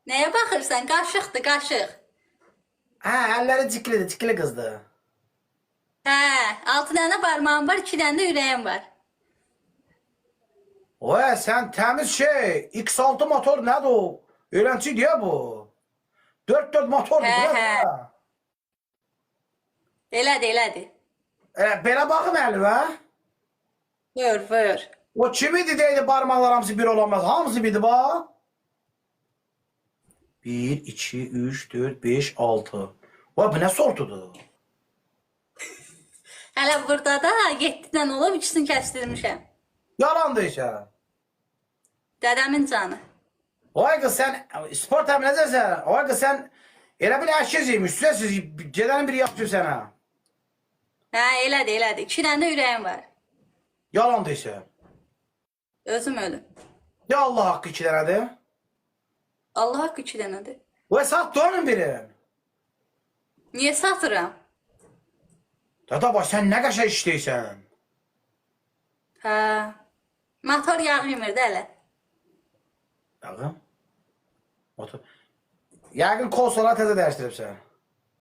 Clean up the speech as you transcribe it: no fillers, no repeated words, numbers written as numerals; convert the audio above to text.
Neye bakırsan? Qaşıqdır, qaşıq. Ha, elleri cikli kızdı. Hə, 6 dənə barmağım var, 2 dənə də ürəyim var. Oy sen temiz şey. X6 motor nedir o? Öğrenci diye bu. 4 motor. He. Elədir, elədir. Belə baxım Elif'e. Buyur, buyur. O kimidi deydi parmaklar hamısı bir olamaz. Hamısı birdi bak. 1, 2, 3, 4, 5, 6. Vay bu ne sortudur? Hələ burada da 7 dənə olub, ikisini kəsdirmişəm. Yalandır işte. Dədəmin canı. Vay kız sen spor temin edersen. Vay kız sen elə bir eşkiziymiş. Süzesiz gecenin biri yapıyor sana. Hə, elədir. 2 dənə də ürəyim var. Yalandır işte. Özüm ölüm. Ya Allah hakkı 2 tanedir. Allah haqqı 2 dənədir. Vay sattı onun biri. Niyə satıram? Dada baş sen ne kaşa işleysen. Hə. Motor yağı yemirdi hələ. Bakın. Motor. Yakın konsola teze değiştirip sen.